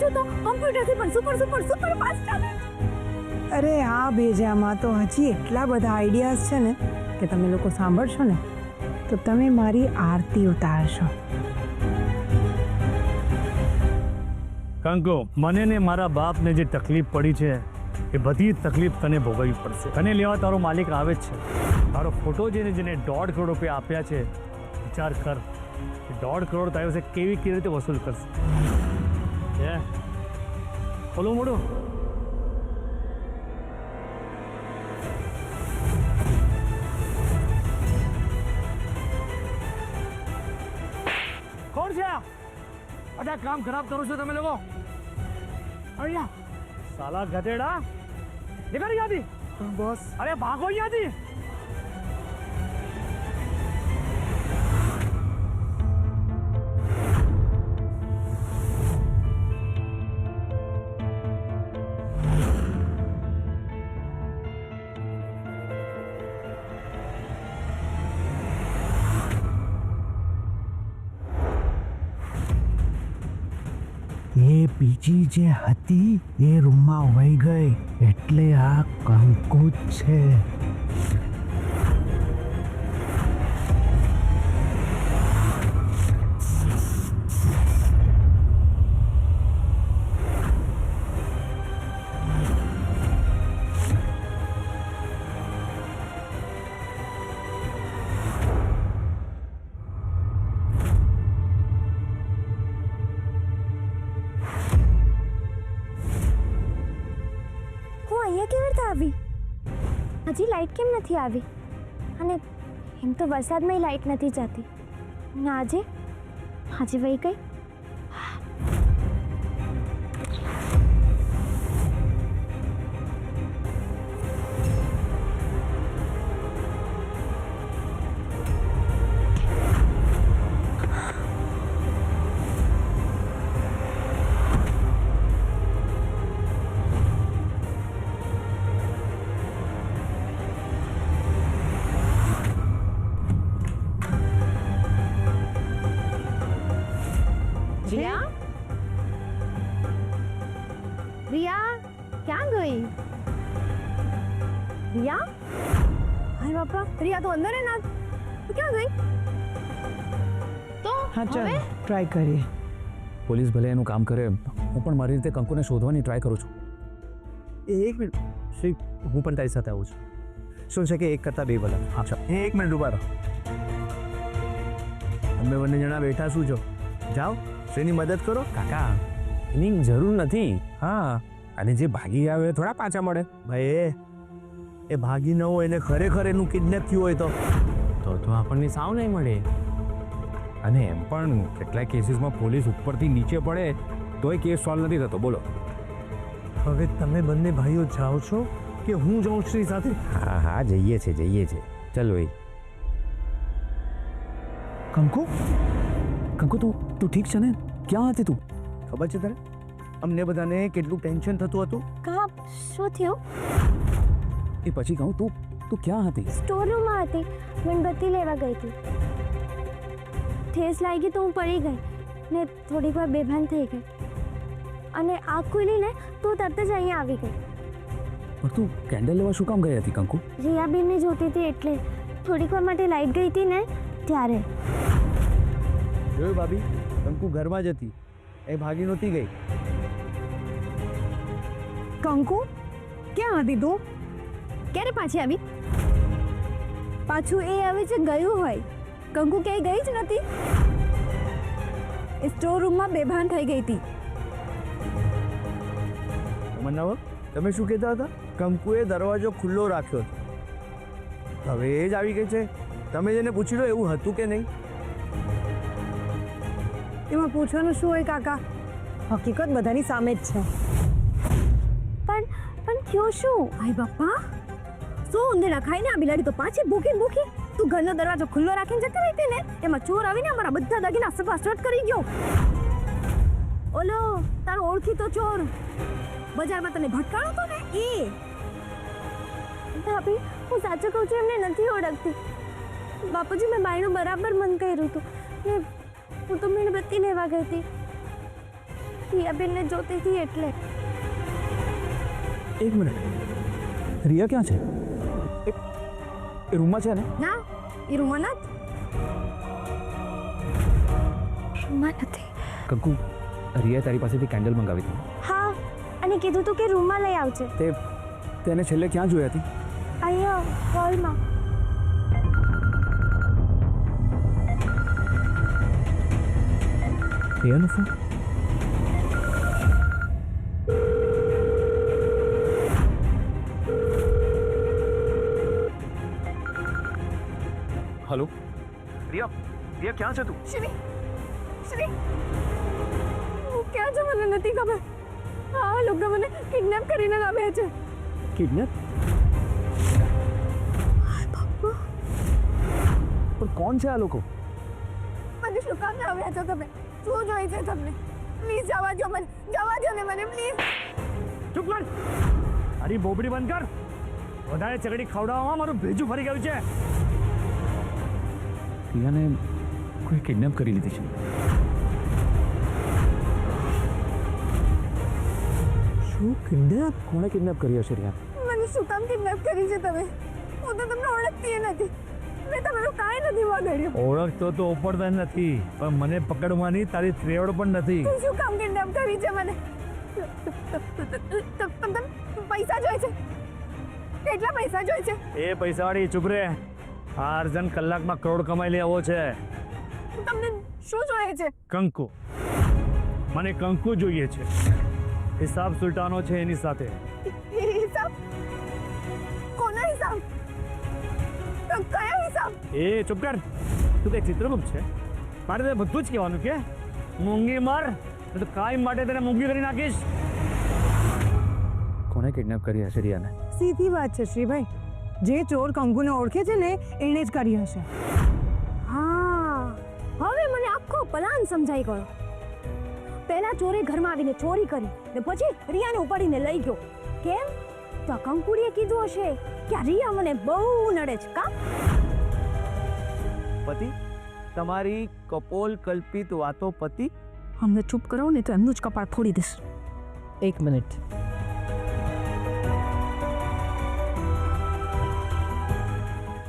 છું તો કમ્પ્યુટરથી પણ સુપર ફાસ્ટ ચાલે. અરે આ ભેજામાં તો હજી એટલા બધા આઈડિયાઝ છે ને કે તમે લોકો સાંભળશો ને તો તમે મારી આરતી ઉતારશો. કંકુ, મને ને મારા બાપને જે તકલીફ પડી છે એ બધી તકલીફ તને ભોગવવી પડશે. તને લેવા તારો માલિક આવે જ છે. તારો ફોટો જેને $1.5 કરોડ આપ્યા છે, વિચાર કર 1.5 કરોડ તારી પાસે કેવી રીતે વસૂલ કરશે? બોલો મોડું. કોણ છે આ? બધા કામ ખરાબ કરો છો તમે લોકો. અહીંયા સાલા ગધેડા, નીકળ અહીંયાથી. બોસ, અરે ભાગો અહીંયાથી. એ બીજી જે હતી એ રૂમમાં વહી ગઈ, એટલે આ કંકુ જ છે. હજી લાઈટ કેમ નથી આવી? અને એમ તો વરસાદમાં લાઈટ નથી જતી. ને આજે વહી ગઈ. रिया ક્યાં ગઈ? रिया, हाय बापा, रिया तो अंदर है ना, तो क्या गई? तो હા ચાલો હવે ટ્રાય કરીએ. પોલીસ ભલે એનું કામ કરે, હું પણ મારી રીતે કંકુને શોધવાની ટ્રાય કરું છું. એક મિનિટ શ્રી, હું પણ તારી સાથે આવું છું. શું છે કે એક કરતાં બે ભલા. અચ્છા, એક મિનિટ ઉભા રહો. તમે બંને જણા બેઠા શું છો? જાઓ શ્રીની મદદ કરો. કાકા, એની જરૂર નથી. હા, અને જે ભાગી આવે થોડા પાછા મળે. ભાઈ એ ભાગી ન હોય, એને ખરેખર એનું કિડનેપ થયું હોય તો આપણને સાવ નહીં મળે. અને એમ પણ કેટલાય કેસીસમાં પોલીસ ઉપરથી નીચે પડે તોય કેસ સોલ્વ નથી થતો. બોલો, હવે તમે બંને ભાઈઓ જાઓ છો કે હું જાઉં શ્રી સાથે? હા હા, જઈએ છે. ચલો ભાઈ. કંકુ, તું ઠીક છે ને? ક્યાં હતી તું? ખબર છે તને અમને બધાને કેટલું ટેન્શન થતું હતું? કા શું થયું? એ પછી કહું, તું ક્યાં હતી? સ્ટોર રૂમમાં હતી. મીણબત્તી લેવા ગઈ હતી. ઠેસ લાગી તો હું પડી ગઈ ને થોડીક વાર બેભાન થઈ ગઈ. અને આંખ ખુલીને તું તરત જ અહીંયા આવી ગઈ. પણ તું કેન્ડલ લેવા શું કામ ગઈ હતી કંકુ? રિયાબેનને જોતી હતી એટલે થોડીક વાર માટે લાઈટ ગઈ હતી ને ત્યારે. જોયું ભાભી, કંકુ ઘરમાં જ હતી, એ ભાગી નહોતી ગઈ. કંકુ, ક્યાં હતી તું? ક્યારે પાછી આવી? પાછું એ હવે જે ગયું હોય. કંકુ ક્યાંય ગઈ જ નથી. એ સ્ટોર રૂમમાં બેભાન થઈ ગઈ હતી. મનાવો, તમે શું કહેતા હતા? કંકુએ દરવાજો ખુલ્લો રાખ્યો હતો, હવે એ જ આવી ગઈ છે. તમે જેને પૂછી લો એવું હતું કે નહીં? એમાં પૂછવાનું શું હોય કાકા? હકીકત બધાની સામે જ છે. પણ થયું શું? આય બાપા, શું ઉંદરડા ખાઈને આ બિલાડી તો પાછી ભૂખી. તું ઘરનો દરવાજો ખુલ્લો રાખીને જતી રહી હતી ને, એમાં ચોર આવીને અમારા બધા દાગીના સપાસટ કરી ગયો. ઓલો તારો ઓળખીતો ચોર બજારમાં તને ભટકાણો તો ને એ. ભાભી, હું સાચું કહું છું, એમને નથી ઓળખતી. બાપુજી, મેં બાયણું બરાબર બંધ કર્યું હતું ને હું તો મીણબત્તી લેવા ગઈ હતી. રિયાબેનને જોતી હતી એટલે. એક મિનિટ, રિયા ક્યાં છે? એ રૂમમાં છે ને? ના એ રૂમમાં ના રૂમમાં નથી. કંકુ, રિયાએ તારી પાસેથી કેન્ડલ મંગાવી હતી. હા, અને કીધું તું કે રૂમમાં લઈ આવજે. તેને છેલ્લે ક્યાં જોઈ હતી? અહીંયા હોલમાં. રિયાનો ફોન? હલો રિયા, રિયા ક્યાં છે તું? શ્રી શ્રી હું ક્યાં છે મને નથી ખબર. આ લોકો મને કિડનેપ કરીને લાવ્યા છે. કિડનેપ? પણ કોણ છે આ લોકો? મને શું કામ લાવ્યા છો તમે? શું જોઈએ છે તમને? પ્લીઝ જવા દો મને, જવા દો ને મને પ્લીઝ. ચૂપ કર. અરે બોબડી બંધ કર. વધારે ચગડી ખવડાવવામાં મારું ભેજું ફરી ગયું છે. રિયાને કોઈ કિડનેપ કરી લીધી છે. શું કિડનેપ? કોણે કિડનેપ કરી હશે રિયા? મને શું કામ કિડનેપ કરી છે તમે? હું તો તમને ઓળખતી નથી. મેં તમારું કાંઈ નથી બગાડ્યું. ઓળખતો તો ઉપડતા નથી, પણ મને પકડવાની તારી ત્રેવડ પણ નથી. તું શું કામ કિડનેપ કરી છે મને? તમને પૈસા જોઈએ છે? કેટલા પૈસા જોઈએ છે? એ પૈસાવાળી ચૂપ રે. આ અર્જન કલાકમાં કરોડ કમાઈ લે આવો છે. તમને શું જોઈએ છે? કંકુ. મને કંકુ જોઈએ છે. હિસાબ સુલટાનો છે એની સાથે. હિસાબ? કોનો હિસાબ? કયો હિસાબ? એ ચૂપ કર. તું કઈ ચિત્રગુપ્ત છે? મારે તને બધું જ કહેવાનું કે મૂંગી માર તો કાયમ માટે તને મૂંગી કરી નાખીશ. કોણે કિડનેપ કરી હશે રિયાને? સીધી વાત છે શ્રીભાઈ. જે ચોર કંકુને ઓળખે છે ને એણે જ કરી હશે. હા, હવે મને આખો પ્લાન સમજાઈ ગયો. પહેલા ચોરે ઘરમાં આવીને ચોરી કરી ને પછી રિયાને ઉપાડીને લઈ ગયો. કેમ? તો આ કંકુડીએ કીધું હશે કે આ રિયા મને બહુ નડે છે. કા પતિ, તમારી કપોલ કલ્પિત વાતો પતિ. અમને ચૂપ કરો ને તો એમનું જ કપાળ ફોડી દઈશ. એક મિનિટ.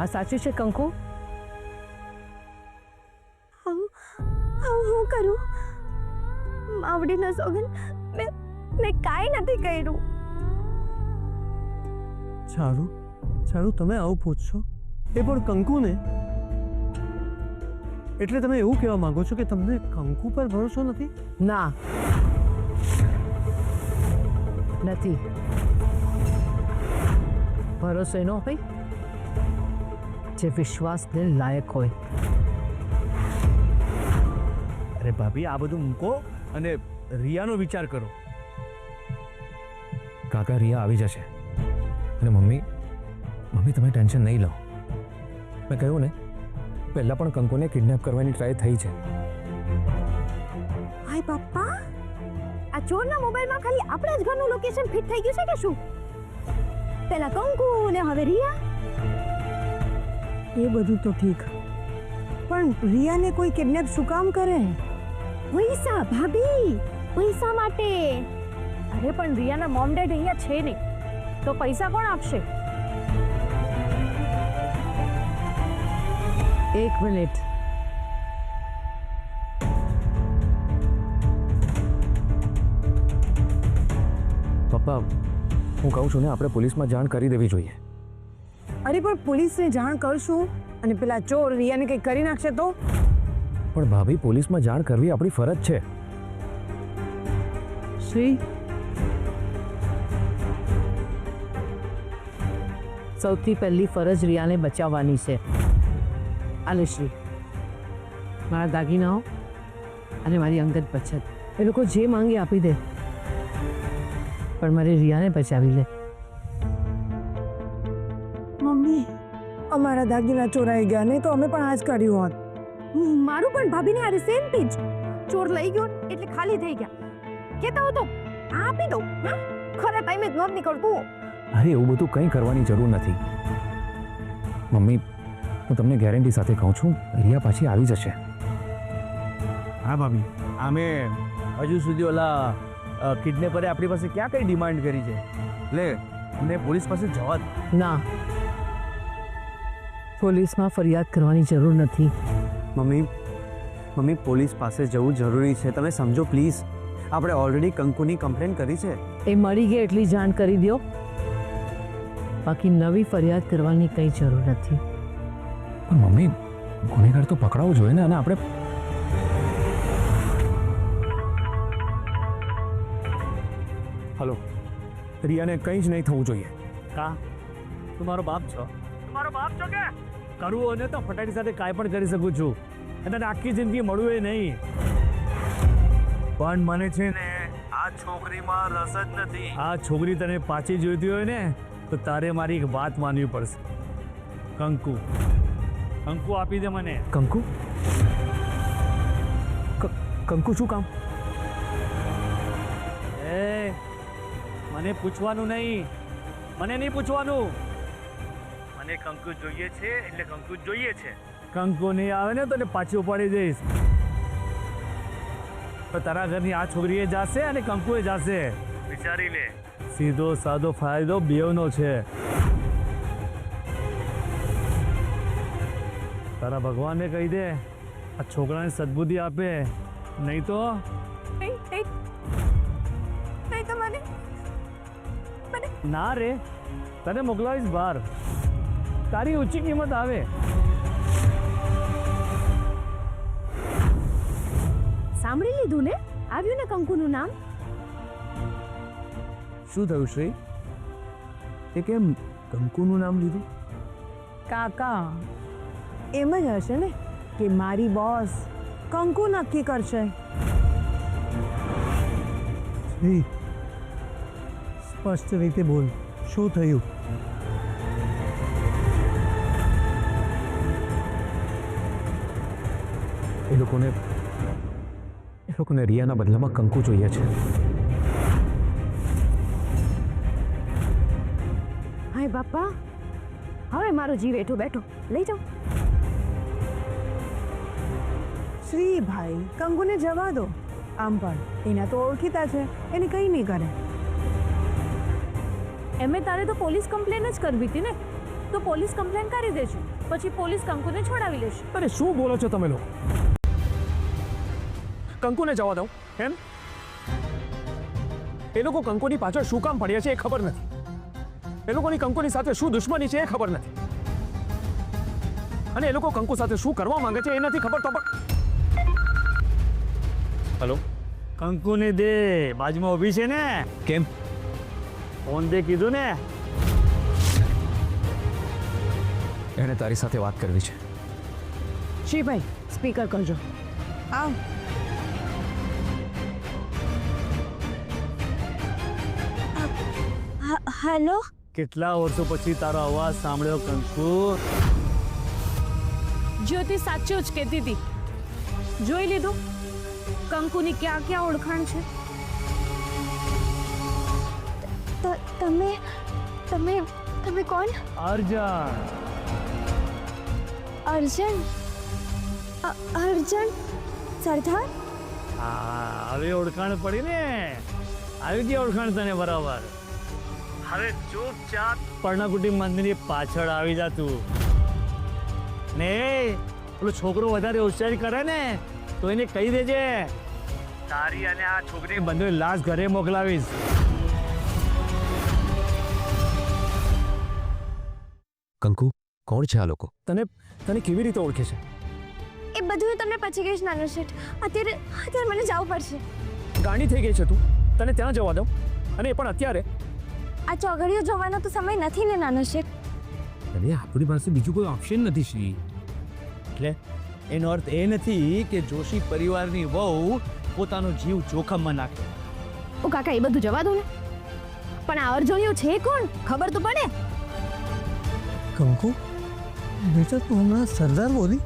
આ સાચું છે કંકુ? હું કરું? માવડીના સોગન મેં કાંઈ નથી કર્યું. ચારું, ચારું, તમે આવું પૂછશો? એ પણ કંકુને? એટલે તમે એવું કહેવા માંગો છો કે તમને કંકુ પર ભરોસો નથી? ના, નથી. ભરોસો એનો હોય જે વિશ્વાસને લાયક હોય. અરે ભાભી, આ બધું મૂકો અને રિયાનો વિચાર કરો. કાકા, રિયા આવી જશે. અને મમ્મી, તમે ટેન્શન નહીં લો. મેં કહ્યું ને, પહેલાં પણ કંકુને કિડનેપ કરવાની ટ્રાય થઈ છે. હાય પપ્પા, આ ચોરના મોબાઈલમાં ખાલી આપણા જ ઘરનું લોકેશન ફિટ થઈ ગયું છે કે શું? પહેલા કંકુ ને હવે રિયા. એ બધું તો ઠીક, પણ રિયાને કોઈ કિડનેપ શું કામ કરે? પૈસા ભાભી, પૈસા માટે. અરે પણ રિયાના મોમ ડેડ અહીંયા છે નહીં, તો પૈસા કોણ આપશે? એક મિનિટ. પપ્પા, હું કહું છું ને, આપણે પોલીસમાં જાણ કરી દેવી જોઈએ. અરે પણ પોલીસને જાણ કરશું અને પેલા ચોર રિયાને કંઈ કરી નાખશે તો? પણ ભાભી, પોલીસમાં જાણ કરવી આપણી ફરજ છે. શ્રી, સૌથી પહેલી ફરજ રિયાને બચાવવાની છે. આલે શ્રી, મારા દાગીનાઓ અને મારી અંગત બચત એ લોકો જે માંગે આપી દે, પણ મારી રિયાને બચાવી લે. મમ્મી, અમારા દાગીના ચોરાઈ ગયા, નહીં તો અમે પણ આ જ કર્યું હોત. મારું પણ ભાભીને આ સેમ થી જ ચોર લઈ ગયો એટલે ખાલી થઈ ગયા. કેતો હતો આપી દો. ખરા ટાઈમે જ નોંધ નીકળતું. અરે, એવું બધું કંઈ કરવાની જરૂર નથી. મમ્મી, હું તમને ગેરંટી સાથે કહું છું, રિયા પાછી આવી જશે. હા ભાભી, અમે હજુ સુધી ઓલા કિડનેપરે આપણી પાસે ક્યાં કઈ ડિમાન્ડ કરી છે લે મને પોલીસ પાસે જવા દે. ના, પોલીસમાં ફરિયાદ કરવાની જરૂર નથી. મમ્મી પોલીસ પાસે જવું જરૂરી છે, તમે સમજો પ્લીઝ. આપણે ઓલરેડી કંકુની કમ્પ્લેન કરી છે. એ મળી ગઈ એટલી જાણ કરી દો, બાકી નવી ફરિયાદ કરવાની કંઈ જરૂર નથી. પણ મમ્મી ગુનેગાર તો પકડાવવો જોઈએ ને. અને આપણે હલો, રિયાને કંઈ જ નહીં થવું જોઈએ. કા તું મારો બાપ છો? તું મારો બાપ છો કે? કરવું હોય ને તો ફટાડી સાથે કાંઈ પણ કરી શકું છું, અને આખી જિંદગી મળવું એ નહીં. પણ મને છે ને આ છોકરીમાં રસ જ નથી. આ છોકરી તને પાછી જોઈતી હોય ને તો તારે મારી એક વાત માનવી પડશે. કંકુ આપી દે મને. કંકુ કંકુ શું કામ? એ મને પૂછવાનું નહીં, મને નહીં પૂછવાનું. મને કંકુ જોઈએ છે એટલે કંકુ જોઈએ છે. કંકુ નહીં આવે ને તો એને પાછી ઉપાડી દઈશ. તો તારા ઘરની આ છોકરી એ જાશે અને કંકુ એ જાશે. વિચારી લે, સીધો સાદો ફાયદો બેવનો છે. તારા ભગવાનને કહી દે આ છોકરાને સદબુદ્ધિ આપે, નહીં તો ના રે, તને મોકલાવીશ બહાર. તારી ઊંચી કિંમત આવે. સાંભળી લીધું ને? આવ્યું ને કંકુનું નામ? શું થયું શ્રી? એ કેમ કંકુનું નામ લીધું? કાકા એમ જ હશે ને કે મારી બોસ કંકુ નક્કી કરશે. શ્રી સ્પષ્ટ રીતે બોલ, શું થયું? એ લોકોને રિયાના બદલામાં કંકુ જોઈએ છે. હાય બાપા, હવે મારો જીવ એઠો બેઠો લઈ જાઓ. શ્રીભાઈ કંકુને જવા દો. આમ પણ એના તો ઓળખીતા છે, એને કંઈ નહીં કરે. એમે તારે તો પોલીસ કમ્પ્લેન જ કરવી હતી ને, તો પોલીસ કમ્પ્લેન કરી દેજો, પછી પોલીસ કંકુને છોડાવી લેશે. અરે શું બોલો છો તમે લોકો? કંકુને જવા દઉં એમ? એ લોકો કંકુની પાછળ શું કામ પડ્યા છે એ ખબર નથી. એ લોકોની કંકુની સાથે શું દુશ્મની છે એ ખબર નથી. અને એ લોકો કંકુ સાથે શું કરવા માંગે છે એ નથી ખબર. તો પણ હેલો, કંકુને દે, બાજુમાં ઊભી છે ને. કેમ? ફોન દે કીધું ને. એણે તારી સાથે વાત કરવી છે. શ્રીભાઈ સ્પીકર કરજો. આવ. હેલો, કેટલા વર્ષો પછી તારો અવાજ સાંભળ્યો કંકુ. જ્યોતિ સાચું જ કહેતી હતી. જોઈ લીધું કંકુની ક્યાં ક્યાં ઓળખાણ છે. તમે તમે તમે કોણ? અર્જણ. અર્જુન? અર્જુન સરદાર? હા, હવે ઓળખાણ પડી ને. આવી ગઈ ઓળખાણ તને બરાબર. હવે ચૂપચાપ પર્ણકુટી મંદિરની પાછળ આવી જા તું. ને પેલો છોકરો વધારે હોશિયારી કરે ને તો એને કહી દેજે તારી અને આ છોકરી બંને લાશ ઘરે મોકલાવીશ. કંકુ કોણ છે આ લોકો? તને કેવી રીતે ઓળખે છે? એ બધું હું તમને પછી કહીશ નાનો શેઠ. અત્યારે મને જવું પડશે. ગાંડી થઈ ગઈ છે તું? તને ત્યાં જવા દઉં, અને એ પણ અત્યારે? આ ચોઘડીઓ જોવાનો તો સમય નથી ને નાનો શેઠ. અરે આપણી પાસે બીજું કોઈ ઓપ્શન નથી શ્રી. એટલે એનો અર્થ એ નથી કે જોશી પરિવારની વહુ પોતાનો જીવ જોખમમાં નાખે. ઓ કાકા એ બધું જવા દો ને, પણ આ અર્જુનિયો છે કોણ ખબર તો પડે. કંકુ બેટા તું હમણાં સરદાર બોલી?